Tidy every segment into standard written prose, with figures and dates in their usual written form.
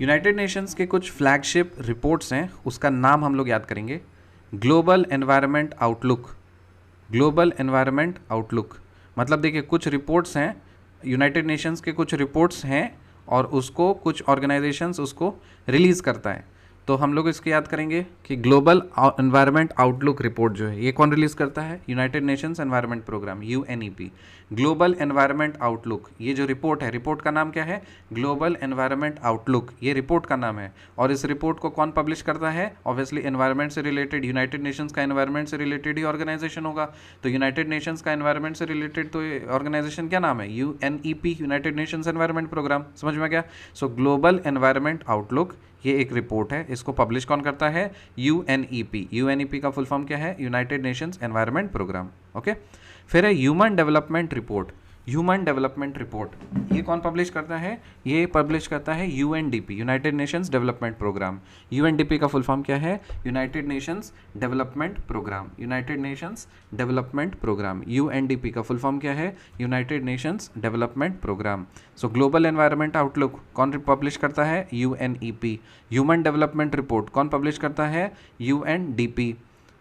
United Nations के कुछ flagship reports हैं, उसका नाम हम लोग याद करेंगे। Global environment outlook. Global environment outlook मतलब देखिए कुछ रिपोर्ट्स हैं, यूनाइटेड नेशंस के कुछ रिपोर्ट्स हैं और उसको कुछ ऑर्गेनाइजेशंस उसको रिलीज़ करता है। तो हम लोग इसको याद करेंगे कि ग्लोबल एनवायरनमेंट आउटलुक रिपोर्ट जो है ये कौन रिलीज़ करता है? United Nations environment Programme, UNEP. Global environment outlook, ये जो रिपोर्ट है, रिपोर्ट का नाम क्या है? ग्लोबल एनवायरनमेंट आउटलुक, ये रिपोर्ट का नाम है। और इस रिपोर्ट को कौन पब्लिश करता है? ऑब्वियसली एनवायरनमेंट से रिलेटेड, यूनाइटेड नेशंस का एनवायरनमेंट से रिलेटेड ही ऑर्गेनाइजेशन होगा। तो यूनाइटेड नेशंस का एनवायरनमेंट से रिलेटेड तो ऑर्गेनाइजेशन क्या नाम है? UNEP, United Nations environment Programme. समझ में गया? सो ग्लोबल एनवायरनमेंट आउटलुक ये एक रिपोर्ट है, इसको पब्लिश कौन करता है? यूएनईपी। यूएनईपी का फुल फॉर्म क्या है? United Nations environment programme. Okay, फिर है human development report. Human development report ये कौन पब्लिश करता है? ये पब्लिश करता है UNDP, united nations development programme. UNDP का फुल फॉर्म क्या है? United nations development programme. United nations development programme, UNDP का फुल फॉर्म क्या है? United nations development programme. So global environment outlook कौन पब्लिश करता है? यूएनईपी। ह्यूमन डेवलपमेंट रिपोर्ट कौन पब्लिश करता है? यूएनडीपी।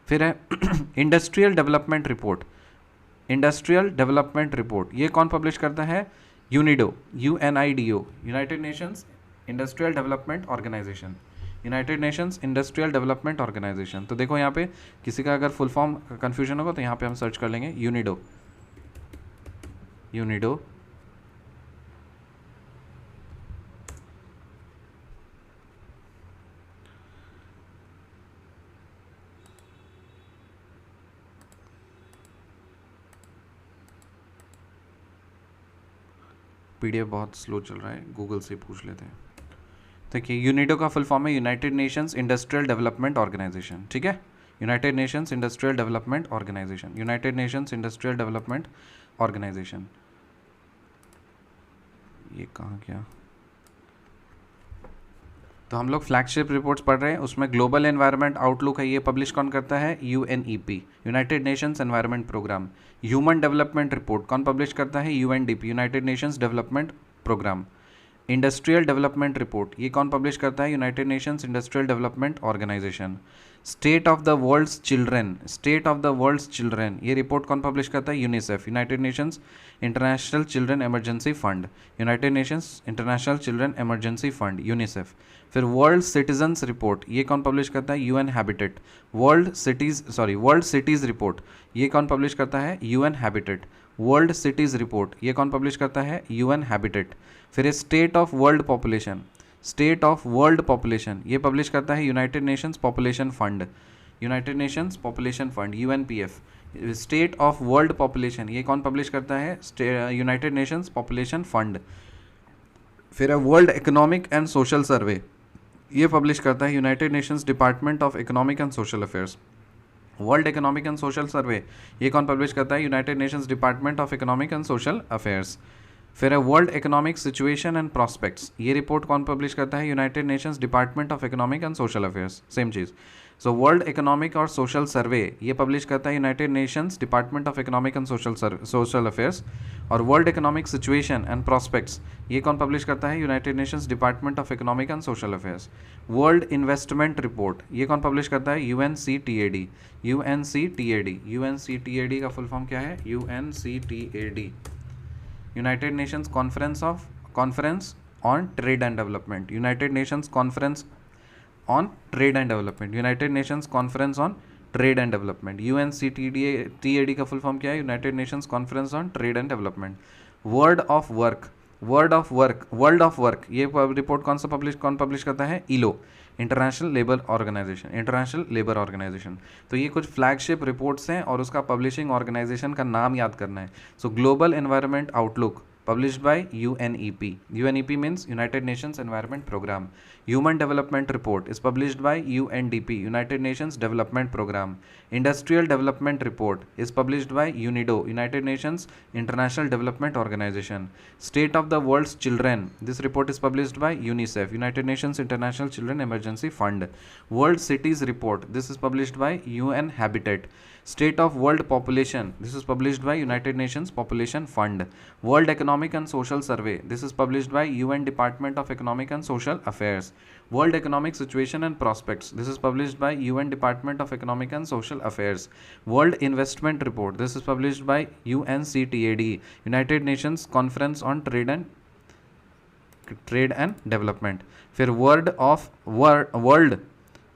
फिर है industrial development report. Industrial development report ये कौन पब्लिश करता है? UNIDO, UNIDO, United Nations industrial development organisation. United Nations industrial development organisation. तो देखो यहाँ पे किसी का अगर फुल फॉर्म कन्फ्यूजन होगा तो यहाँ पे हम सर्च कर लेंगे यूनिडो। यूनिडो पीडीएफ बहुत स्लो चल रहा है, गूगल से पूछ लेते हैं। देखिए यूनिडो का फुल फॉर्म है United Nations industrial development organisation. ठीक है, United Nations industrial development organisation, United Nations industrial development organisation. ये कहाँ गया? तो हम लोग फ्लैगशिप रिपोर्ट्स पढ़ रहे हैं, उसमें ग्लोबल एनवायरनमेंट आउटलुक है, ये पब्लिश कौन करता है? UNEP, United Nations environment programme. Human development report कौन पब्लिश करता है? UNDP, united nations development programme. Industrial development report ये कौन पब्लिश करता है? United Nations industrial development organisation. State of the world's children, state of the world's children ये report कौन publish करता है? UNICEF, united nations international children emergency fund, United nations international children emergency fund, UNICEF. फिर world citizens report ये कौन publish करता है? UN habitat. World cities report ये कौन पब्लिश करता है? UN habitat. World cities report ये कौन पब्लिश करता है? UN habitat. फिर state of world population, state of world population ये पब्लिश करता है United Nations population fund, United Nations population fund, UNPF. State of world population ये कौन पब्लिश करता है? United Nations population fund. फिर है world economic and social survey ये पब्लिश करता है United Nations department of economic and social affairs. World economic and social survey ये कौन पब्लिश करता है? United Nations department of economic and social affairs. फिर है world economic situation and prospects ये रिपोर्ट कौन पब्लिश करता है? United Nations department of economic and social affairs, same चीज़। सो वर्ल्ड इकोनॉमिक और सोशल सर्वे ये पब्लिश करता है United Nations department of economic and social affairs. और world economic situation and prospects ये कौन पब्लिश करता है? United Nations department of economic and social affairs. World investment report ये कौन पब्लिश करता है? UNCTAD, UNCTAD. यूएनसीटीएडी का फुल फॉर्म क्या है? UNCTAD, United Nations conference on trade and development, United Nations conference on trade and development, United Nations conference on trade and development. UNCTAD का full form क्या है? United Nations conference on trade and development. World of work ये report कौन publish करता है? इलो, international labour organisation. तो ये कुछ फ्लैगशिप रिपोर्ट्स हैं और उसका पब्लिशिंग ऑर्गेनाइजेशन का नाम याद करना है। सो global environment outlook published by UNEP. UNEP means United Nations Environment Program. Human Development Report is published by UNDP, United Nations Development Program. Industrial Development Report is published by UNIDO, United Nations International Development Organization. State of the World's Children, this report is published by UNICEF, United Nations International Children Emergency Fund. World Cities Report, this is published by UN Habitat. State of World Population, this is published by United Nations Population Fund. World Economic and Social Survey, this is published by UN Department of Economic and Social Affairs. World Economic Situation and Prospects, this is published by UN Department of Economic and Social Affairs. World Investment Report, this is published by UNCTAD, United Nations Conference on Trade and Development. फिर world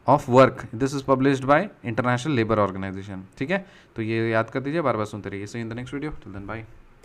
of work, this is published by international labour organisation. ठीक है, तो ये याद कर दीजिए, बार बार सुनते रहिए. See in the next video, till then bye.